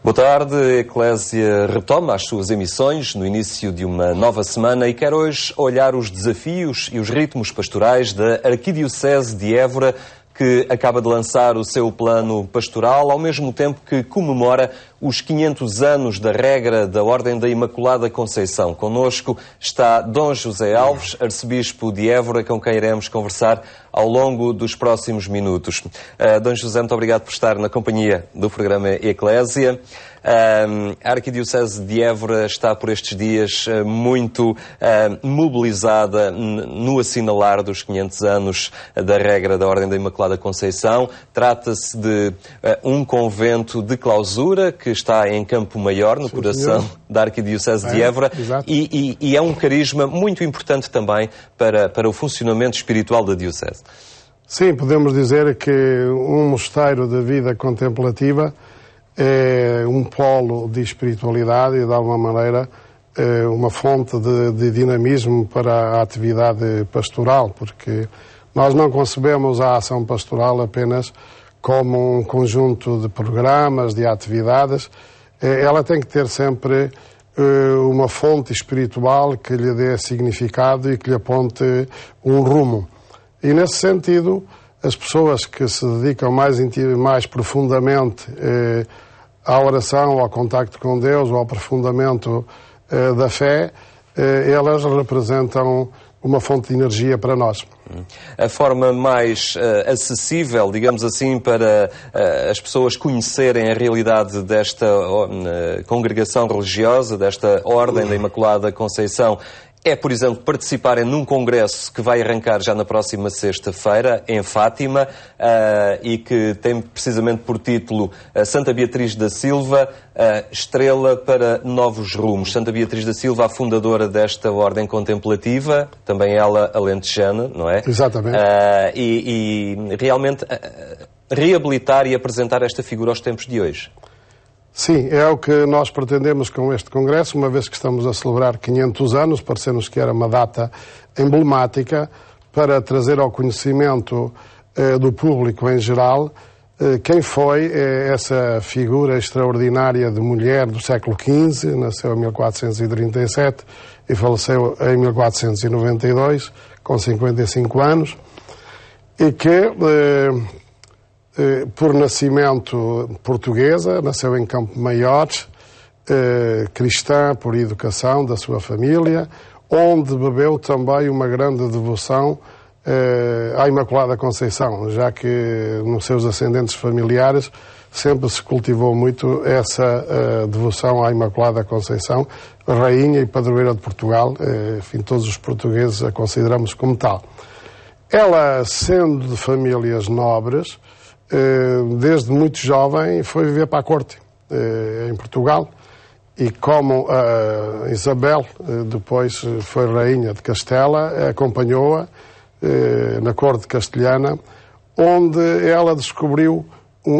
Boa tarde, a Eclésia retoma as suas emissões no início de uma nova semana e quer hoje olhar os desafios e os ritmos pastorais da Arquidiocese de Évora, que acaba de lançar o seu plano pastoral, ao mesmo tempo que comemora os 500 anos da regra da Ordem da Imaculada Conceição. Connosco está Dom José Alves, arcebispo de Évora, com quem iremos conversar ao longo dos próximos minutos. Dom José, muito obrigado por estar na companhia do programa Eclésia. A Arquidiocese de Évora está por estes dias muito mobilizada no assinalar dos 500 anos da regra da Ordem da Imaculada Conceição. Trata-se de um convento de clausura que está em Campo Maior, no coração da Arquidiocese de Évora, e é um carisma muito importante também para o funcionamento espiritual da Diocese. Sim, podemos dizer que um mosteiro de vida contemplativa é um polo de espiritualidade e, de alguma maneira, uma fonte de dinamismo para a atividade pastoral, porque nós não concebemos a ação pastoral apenas como um conjunto de programas, de atividades. Ela tem que ter sempre uma fonte espiritual que lhe dê significado e que lhe aponte um rumo. E, nesse sentido, as pessoas que se dedicam mais profundamente à oração, ao contacto com Deus, ao aprofundamento da fé, elas representam uma fonte de energia para nós. A forma mais acessível, digamos assim, para as pessoas conhecerem a realidade desta congregação religiosa, desta Ordem da Imaculada Conceição, é, por exemplo, participarem num congresso que vai arrancar já na próxima sexta-feira, em Fátima, e que tem precisamente por título Santa Beatriz da Silva, Estrela para Novos Rumos. Santa Beatriz da Silva, a fundadora desta ordem contemplativa, também ela alentejana, não é? Exatamente. E realmente reabilitar e apresentar esta figura aos tempos de hoje. Sim, é o que nós pretendemos com este congresso, uma vez que estamos a celebrar 500 anos, pareceu-nos que era uma data emblemática para trazer ao conhecimento do público em geral quem foi essa figura extraordinária de mulher do século XV, nasceu em 1437 e faleceu em 1492, com 55 anos, e que por nascimento portuguesa, nasceu em Campo Maior, cristã por educação da sua família, onde bebeu também uma grande devoção à Imaculada Conceição, já que nos seus ascendentes familiares sempre se cultivou muito essa devoção à Imaculada Conceição, rainha e padroeira de Portugal, enfim, todos os portugueses a consideramos como tal. Ela, sendo de famílias nobres, desde muito jovem foi viver para a corte em Portugal, e como a Isabel depois foi rainha de Castela, acompanhou-a na corte castelhana, onde ela descobriu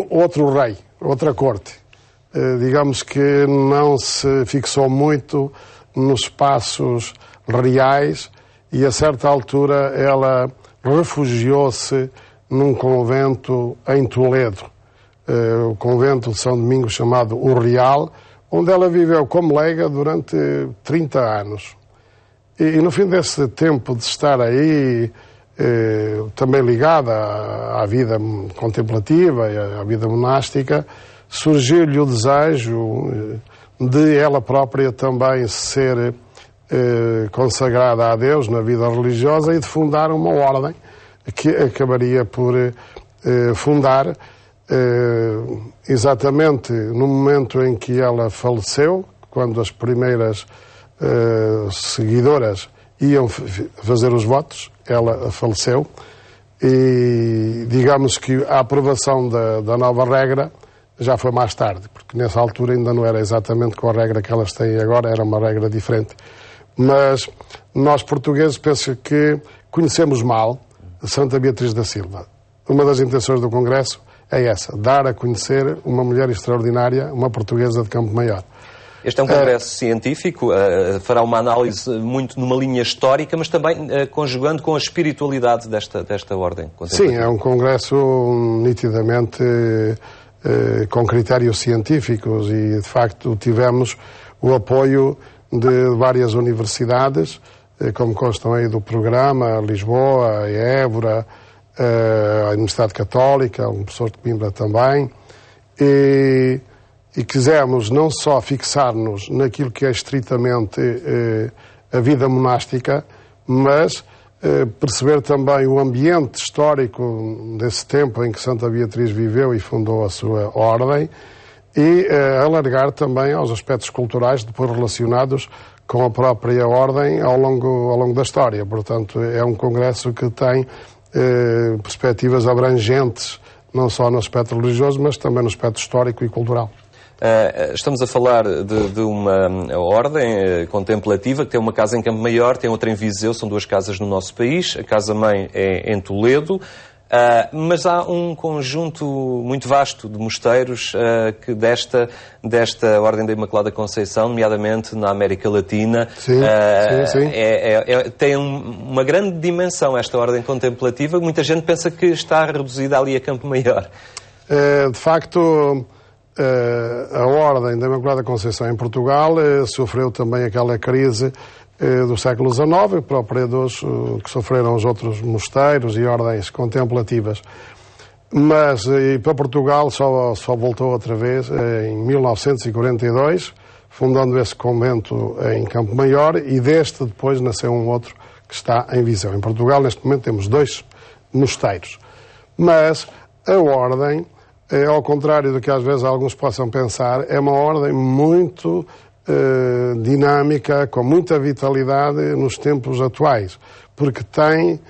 outro rei, outra corte. Digamos que não se fixou muito nos espaços reais e a certa altura ela refugiou-se num convento em Toledo, o convento de São Domingos chamado O Real, onde ela viveu como leiga durante 30 anos. E no fim desse tempo de estar aí, também ligada à vida contemplativa e à vida monástica, surgiu-lhe o desejo de ela própria também ser consagrada a Deus na vida religiosa e de fundar uma ordem que acabaria por fundar exatamente no momento em que ela faleceu, quando as primeiras seguidoras iam fazer os votos, ela faleceu, e digamos que a aprovação da nova regra já foi mais tarde, porque nessa altura ainda não era exatamente com a regra que elas têm agora, era uma regra diferente. Mas nós portugueses penso que conhecemos mal Santa Beatriz da Silva. Uma das intenções do Congresso é essa, dar a conhecer uma mulher extraordinária, uma portuguesa de Campo Maior. Este é um congresso científico, fará uma análise muito numa linha histórica, mas também conjugando com a espiritualidade desta ordem. Sim, é um congresso nitidamente com critérios científicos e, de facto, tivemos o apoio de várias universidades, como constam aí do programa, Lisboa, Évora, a Universidade Católica, um professor de Coimbra também, e quisemos não só fixar-nos naquilo que é estritamente a vida monástica, mas perceber também o ambiente histórico desse tempo em que Santa Beatriz viveu e fundou a sua ordem, e alargar também aos aspectos culturais depois relacionados com a própria ordem ao longo da história. Portanto, é um congresso que tem perspectivas abrangentes, não só no aspecto religioso, mas também no aspecto histórico e cultural. Estamos a falar de uma ordem contemplativa que tem uma casa em Campo Maior, tem outra em Viseu, são duas casas no nosso país. A casa-mãe é em Toledo, mas há um conjunto muito vasto de mosteiros que desta Ordem da Imaculada Conceição, nomeadamente na América Latina. Sim. Tem uma grande dimensão esta ordem contemplativa. Muita gente pensa que está reduzida ali a Campo Maior. De facto, a Ordem da Imaculada Conceição em Portugal sofreu também aquela crise do século XIX, própria dos que sofreram os outros mosteiros e ordens contemplativas. Mas para Portugal só voltou outra vez em 1942, fundando esse convento em Campo Maior, e deste depois nasceu um outro que está em Viseu. Em Portugal, neste momento, temos 2 mosteiros. Mas a Ordem, ao contrário do que às vezes alguns possam pensar, é uma ordem muito dinâmica, com muita vitalidade nos tempos atuais, porque tem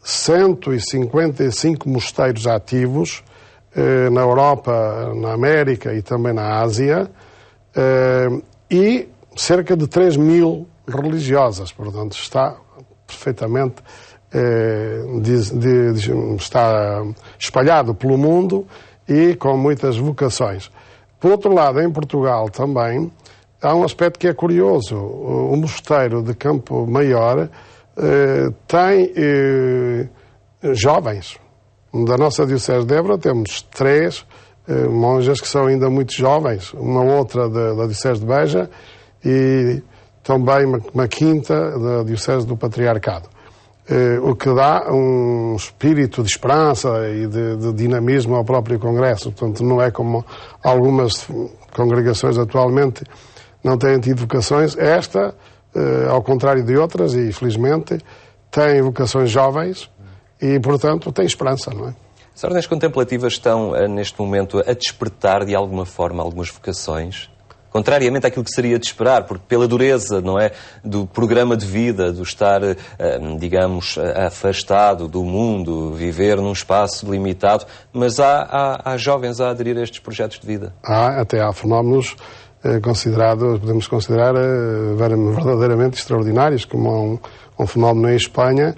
155 mosteiros ativos na Europa, na América e também na Ásia, e cerca de 3.000 religiosas. Portanto, está perfeitamente está espalhado pelo mundo e com muitas vocações. Por outro lado, em Portugal também há um aspecto que é curioso. O mosteiro de Campo Maior tem jovens. Da nossa Diocese de Évora temos 3 monjas que são ainda muito jovens, uma outra da Diocese de Beja e também uma quinta da Diocese do Patriarcado. O que dá um espírito de esperança e de dinamismo ao próprio Congresso. Portanto, não é como algumas congregações atualmente não têm tido vocações. Esta, ao contrário de outras, e felizmente, tem vocações jovens e, portanto, tem esperança, não é? As ordens contemplativas estão, neste momento, a despertar de alguma forma algumas vocações? Contrariamente àquilo que seria de esperar, porque pela dureza, não é, do programa de vida, do estar, digamos, afastado do mundo, viver num espaço limitado, mas há jovens a aderir a estes projetos de vida. Até há fenómenos podemos considerar verdadeiramente extraordinários, como um fenómeno em Espanha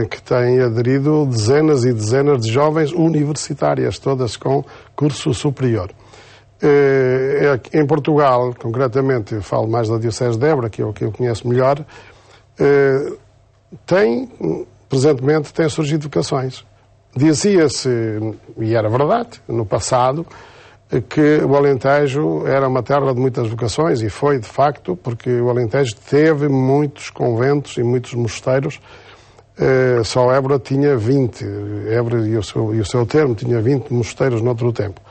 que tem aderido dezenas e dezenas de jovens universitárias, todas com curso superior. Em Portugal, concretamente, eu falo mais da Diocese de Évora, que é o que eu conheço melhor, presentemente tem surgido vocações. Dizia-se, e era verdade, no passado, que o Alentejo era uma terra de muitas vocações, e foi, de facto, porque o Alentejo teve muitos conventos e muitos mosteiros. Só Évora tinha 20, Évora e o seu termo tinha 20 mosteiros noutro tempo.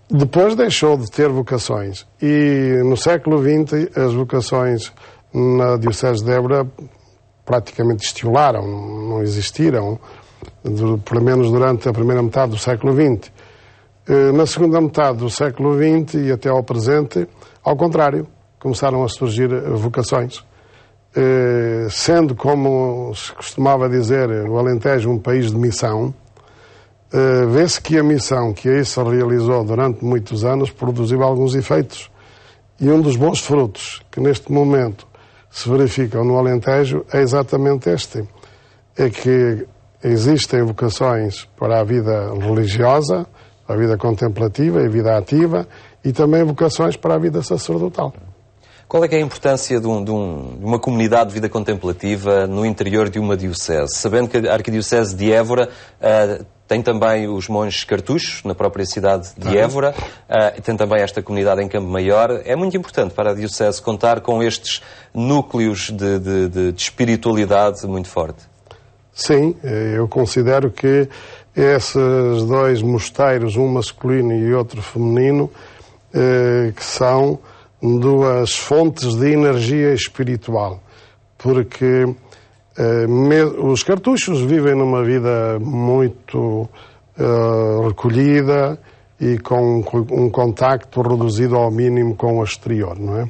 Depois deixou de ter vocações e no século XX as vocações na Diocese de Évora praticamente estiolaram, não existiram, pelo menos durante a primeira metade do século XX. Na segunda metade do século XX e até ao presente, ao contrário, começaram a surgir vocações. Sendo, como se costumava dizer, o Alentejo um país de missão, vê-se que a missão que aí se realizou durante muitos anos produziu alguns efeitos. E um dos bons frutos que neste momento se verificam no Alentejo é exatamente este. É que existem vocações para a vida religiosa, para a vida contemplativa e vida ativa, e também vocações para a vida sacerdotal. Qual é que é a importância de uma comunidade de vida contemplativa no interior de uma diocese? Sabendo que a Arquidiocese de Évora Tem também os monges cartuchos, na própria cidade de Évora, tem também esta comunidade em Campo Maior. É muito importante para a Diocese contar com estes núcleos de espiritualidade muito forte. Sim, eu considero que esses dois mosteiros, um masculino e outro feminino, que são duas fontes de energia espiritual, porque os cartuchos vivem numa vida muito recolhida e com um contacto reduzido ao mínimo com o exterior, não é?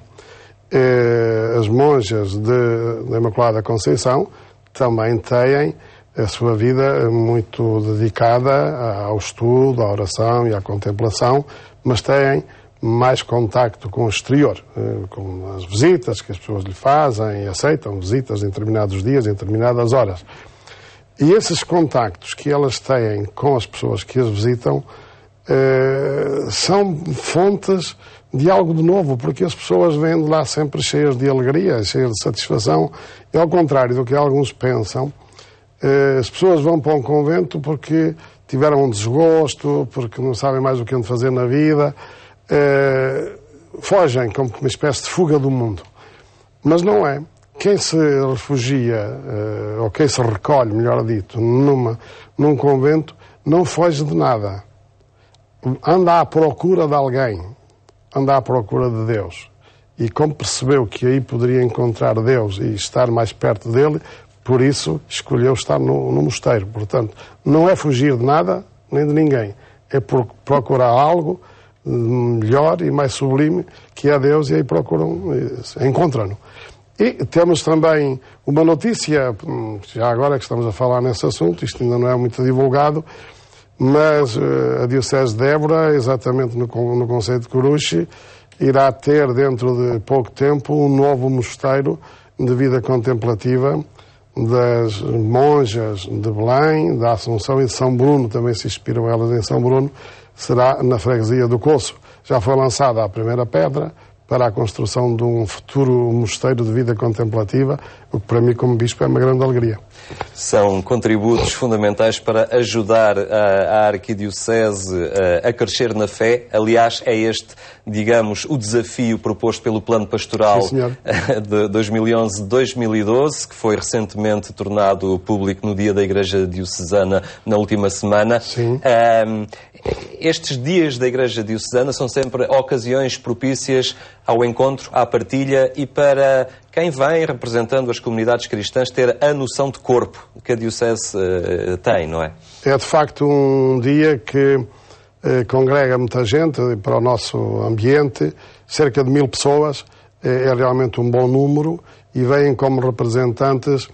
As monjas da Imaculada Conceição também têm a sua vida muito dedicada ao estudo, à oração e à contemplação, mas têm mais contacto com o exterior, com as visitas que as pessoas lhe fazem e aceitam visitas em determinados dias, em determinadas horas. E esses contactos que elas têm com as pessoas que as visitam são fontes de algo de novo, porque as pessoas vêm de lá sempre cheias de alegria, cheias de satisfação, e ao contrário do que alguns pensam, as pessoas vão para um convento porque tiveram um desgosto, porque não sabem mais o que onde fazer na vida, fogem como uma espécie de fuga do mundo. Mas não é. Quem se refugia, ou quem se recolhe, melhor dito, num convento, não foge de nada. Anda à procura de alguém, anda à procura de Deus. E como percebeu que aí poderia encontrar Deus e estar mais perto dele, por isso escolheu estar no mosteiro. Portanto, não é fugir de nada, nem de ninguém. É procurar algo melhor e mais sublime, que é Deus, e aí encontram-no. E temos também uma notícia, já agora que estamos a falar nesse assunto, isto ainda não é muito divulgado, mas a Diocese de Évora, exatamente no concelho de Coruche, irá ter dentro de pouco tempo um novo mosteiro de vida contemplativa das monjas de Belém, da Assunção e de São Bruno, também se inspiram elas em São Bruno, será na freguesia do Coço. Já foi lançada a primeira pedra para a construção de um futuro mosteiro de vida contemplativa, o que para mim, como bispo, é uma grande alegria. São contributos fundamentais para ajudar a Arquidiocese a crescer na fé. Aliás, é este, digamos, o desafio proposto pelo Plano Pastoral de 2011-2012, que foi recentemente tornado público no Dia da Igreja Diocesana, na última semana. Sim. Estes dias da Igreja Diocesana são sempre ocasiões propícias ao encontro, à partilha e para quem vem representando as comunidades cristãs ter a noção de corpo que a Diocese tem, não é? É de facto um dia que congrega muita gente para o nosso ambiente, cerca de 1000 pessoas, é realmente um bom número e vêm como representantes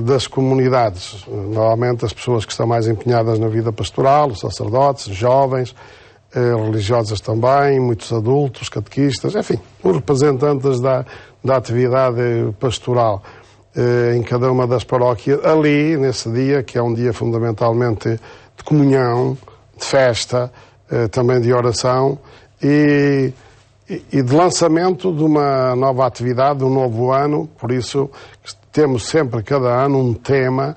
das comunidades, normalmente as pessoas que estão mais empenhadas na vida pastoral, os sacerdotes, jovens, religiosas também, muitos adultos, catequistas, enfim, os representantes da atividade pastoral em cada uma das paróquias, ali, nesse dia, que é um dia fundamentalmente de comunhão, de festa, também de oração e de lançamento de uma nova atividade, de um novo ano. Por isso temos sempre, cada ano, um tema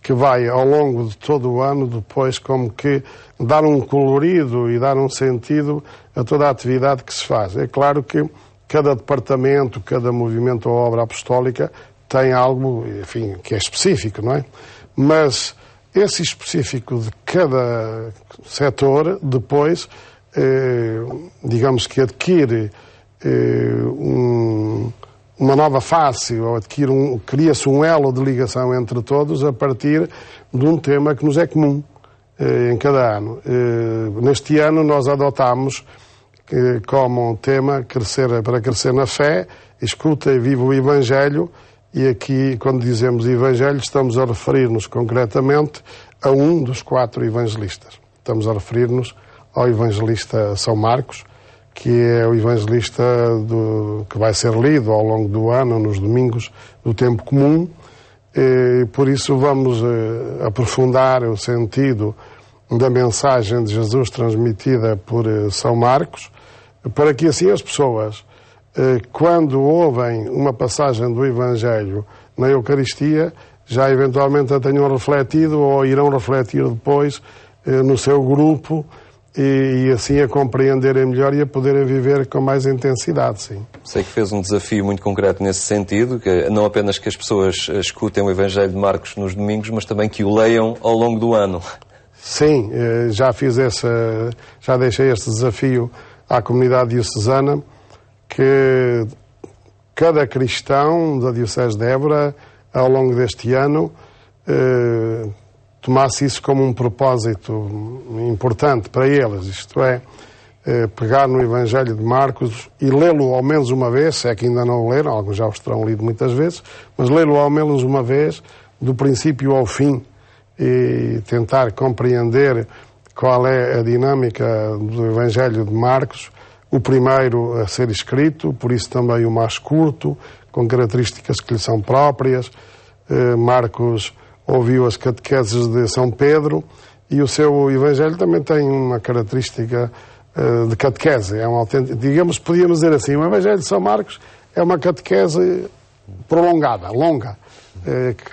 que vai, ao longo de todo o ano, depois como que dar um colorido e dar um sentido a toda a atividade que se faz. É claro que cada departamento, cada movimento ou obra apostólica tem algo, enfim, que é específico, não é? Mas esse específico de cada setor, depois, digamos que adquire uma nova face, ou cria-se um elo de ligação entre todos a partir de um tema que nos é comum em cada ano. Neste ano nós adotámos como um tema para crescer na fé, escuta e viva o Evangelho, e aqui, quando dizemos Evangelho, estamos a referir-nos concretamente a um dos 4 evangelistas. Estamos a referir-nos ao evangelista São Marcos, que é o evangelista que vai ser lido ao longo do ano, nos domingos do tempo comum. Por isso vamos aprofundar o sentido da mensagem de Jesus transmitida por São Marcos, para que assim as pessoas, quando ouvem uma passagem do Evangelho na Eucaristia, já eventualmente a tenham refletido ou irão refletir depois no seu grupo e assim a compreenderem melhor e a poderem viver com mais intensidade, sim. Sei que fez um desafio muito concreto nesse sentido, que não apenas que as pessoas escutem o Evangelho de Marcos nos domingos, mas também que o leiam ao longo do ano. Sim, já deixei este desafio à comunidade diocesana, que cada cristão da Diocese de Évora, ao longo deste ano, tomasse isso como um propósito importante para eles, isto é, pegar no Evangelho de Marcos e lê-lo ao menos uma vez, se é que ainda não o leram, alguns já os terão lido muitas vezes, mas lê-lo ao menos uma vez, do princípio ao fim, e tentar compreender qual é a dinâmica do Evangelho de Marcos, o primeiro a ser escrito, por isso também o mais curto, com características que lhe são próprias. Marcos ouviu as catequeses de São Pedro e o seu Evangelho também tem uma característica de catequese. É um autêntico, digamos, podíamos dizer assim, o Evangelho de São Marcos é uma catequese prolongada, longa,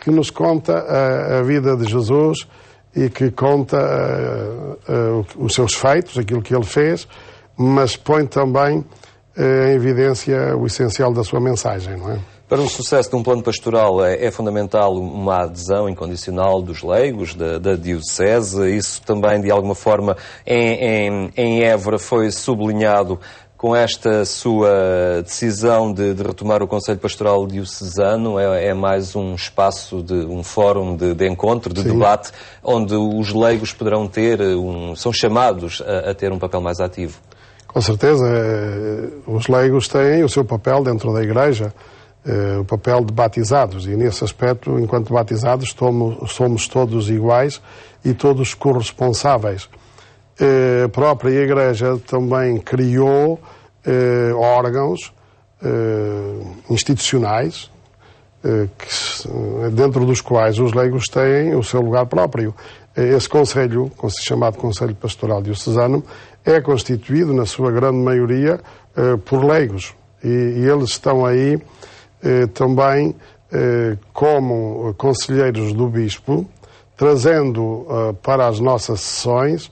que nos conta a vida de Jesus e que conta os seus feitos, aquilo que ele fez, mas põe também em evidência o essencial da sua mensagem, não é? Para o sucesso de um plano pastoral é fundamental uma adesão incondicional dos leigos, da Diocese. Isso também, de alguma forma, em Évora foi sublinhado com esta sua decisão de retomar o Conselho Pastoral Diocesano. É mais um espaço, um fórum de encontro, de debate, onde os leigos poderão ter, são chamados a ter um papel mais ativo. Com certeza, os leigos têm o seu papel dentro da Igreja, o papel de batizados, e nesse aspecto, enquanto batizados, somos todos iguais e todos corresponsáveis. A própria Igreja também criou órgãos institucionais, dentro dos quais os leigos têm o seu lugar próprio. Esse Conselho, chamado Conselho Pastoral Diocesano, é constituído, na sua grande maioria, por leigos. E eles estão aí também como conselheiros do Bispo, trazendo para as nossas sessões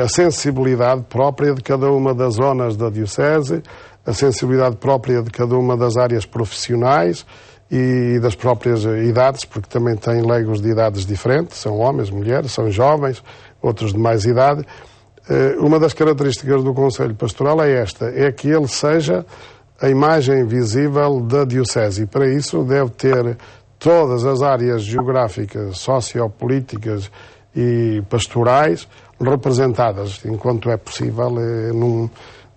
a sensibilidade própria de cada uma das zonas da Diocese, a sensibilidade própria de cada uma das áreas profissionais e das próprias idades, porque também tem leigos de idades diferentes, são homens, mulheres, são jovens, outros de mais idade. Uma das características do Conselho Pastoral é esta, é que ele seja a imagem visível da Diocese, e para isso deve ter todas as áreas geográficas, sociopolíticas e pastorais representadas, enquanto é possível, num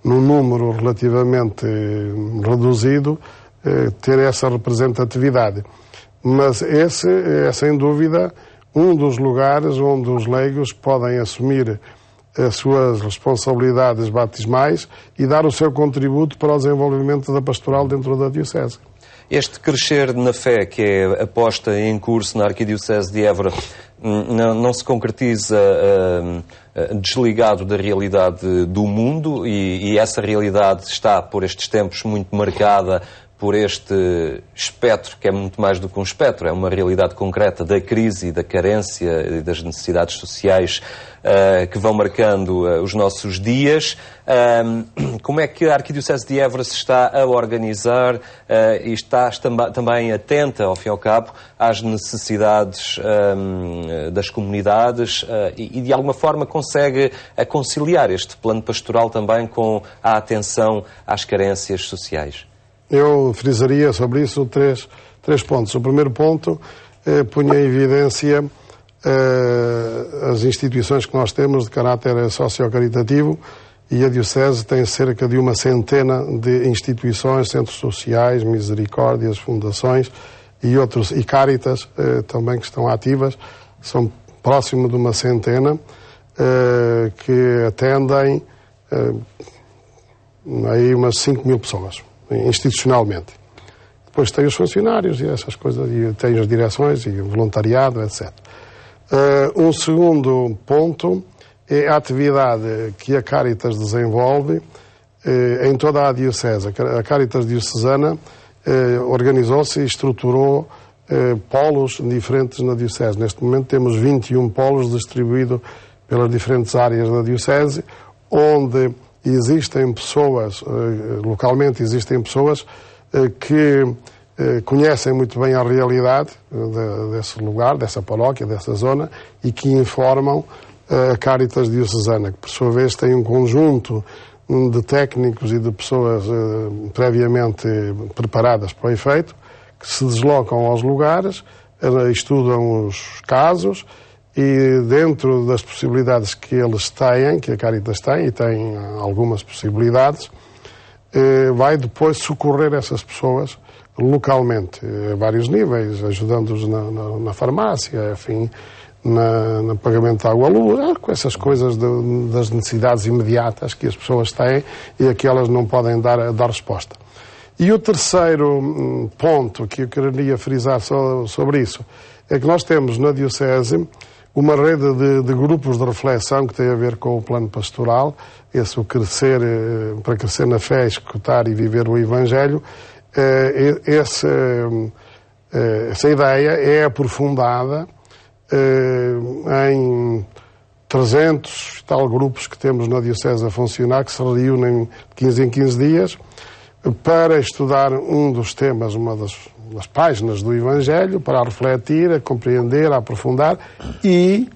número relativamente reduzido, ter essa representatividade. Mas esse é, sem dúvida, um dos lugares onde os leigos podem assumir as suas responsabilidades batismais e dar o seu contributo para o desenvolvimento da pastoral dentro da Diocese. Este crescer na fé, que é a posta em curso na Arquidiocese de Évora, não se concretiza desligado da realidade do mundo, e essa realidade está, por estes tempos, muito marcada por este espectro, que é muito mais do que um espectro, é uma realidade concreta da crise, da carência e das necessidades sociais que vão marcando os nossos dias. Como é que a Arquidiocese de Évora se está a organizar e está também atenta, ao fim e ao cabo, às necessidades das comunidades e de alguma forma consegue conciliar este plano pastoral também com a atenção às carências sociais? Eu frisaria sobre isso três pontos. O primeiro ponto punha em evidência as instituições que nós temos de caráter socio-caritativo, e a Diocese tem cerca de 100 de instituições, centros sociais, misericórdias, fundações e Cáritas também que estão ativas. São próximo de 100 que atendem aí umas 5.000 pessoas, institucionalmente. Depois tem os funcionários e essas coisas, e tem as direções e o voluntariado, etc. Um segundo ponto é a atividade que a Cáritas desenvolve em toda a Diocese. A Cáritas Diocesana organizou-se e estruturou polos diferentes na Diocese. Neste momento temos 21 polos distribuídos pelas diferentes áreas da Diocese, onde existem pessoas, localmente existem pessoas que conhecem muito bem a realidade desse lugar, dessa paróquia, dessa zona, e que informam a Cáritas Diocesana, que por sua vez tem um conjunto de técnicos e de pessoas previamente preparadas para o efeito, que se deslocam aos lugares, estudam os casos e, dentro das possibilidades que eles têm, que a Cáritas tem, e tem algumas possibilidades, vai depois socorrer essas pessoas localmente, a vários níveis, ajudando-os na farmácia, enfim, no pagamento de água à luz, com essas coisas das necessidades imediatas que as pessoas têm e a que elas não podem dar resposta. E o terceiro ponto que eu queria frisar sobre isso é que nós temos na Diocese uma rede de grupos de reflexão que tem a ver com o plano pastoral, para crescer na fé, escutar e viver o Evangelho. Essa ideia é aprofundada em 300 e tal grupos que temos na Diocese a funcionar, que se reúnem de 15 em 15 dias para estudar um dos temas, uma das páginas do Evangelho, para refletir, a compreender, a aprofundar e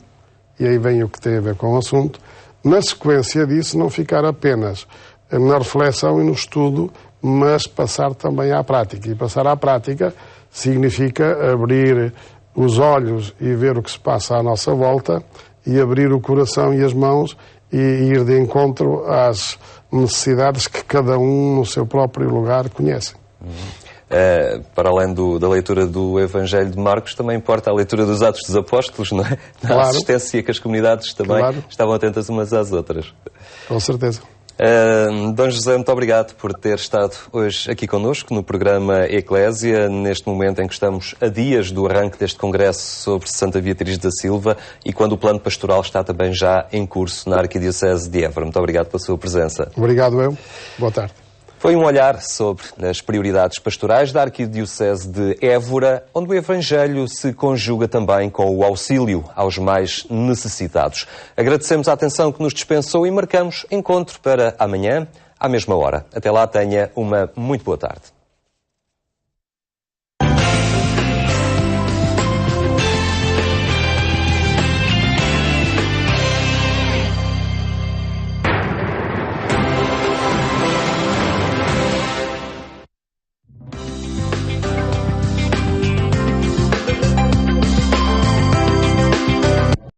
aí vem o que tem a ver com o assunto, na sequência disso não ficar apenas na reflexão e no estudo, mas passar também à prática. E passar à prática significa abrir os olhos e ver o que se passa à nossa volta e abrir o coração e as mãos e ir de encontro às necessidades que cada um no seu próprio lugar conhece. Para além da leitura do Evangelho de Marcos, também importa a leitura dos Atos dos Apóstolos, não é? Na assistência que as comunidades também estavam atentas umas às outras. Com certeza. Dom José, muito obrigado por ter estado hoje aqui connosco no programa Eclésia, neste momento em que estamos a dias do arranque deste congresso sobre Santa Beatriz da Silva e quando o plano pastoral está também já em curso na Arquidiocese de Évora. Muito obrigado pela sua presença. Obrigado eu. Boa tarde. Foi um olhar sobre as prioridades pastorais da Arquidiocese de Évora, onde o Evangelho se conjuga também com o auxílio aos mais necessitados. Agradecemos a atenção que nos dispensou e marcamos encontro para amanhã, à mesma hora. Até lá, tenha uma muito boa tarde.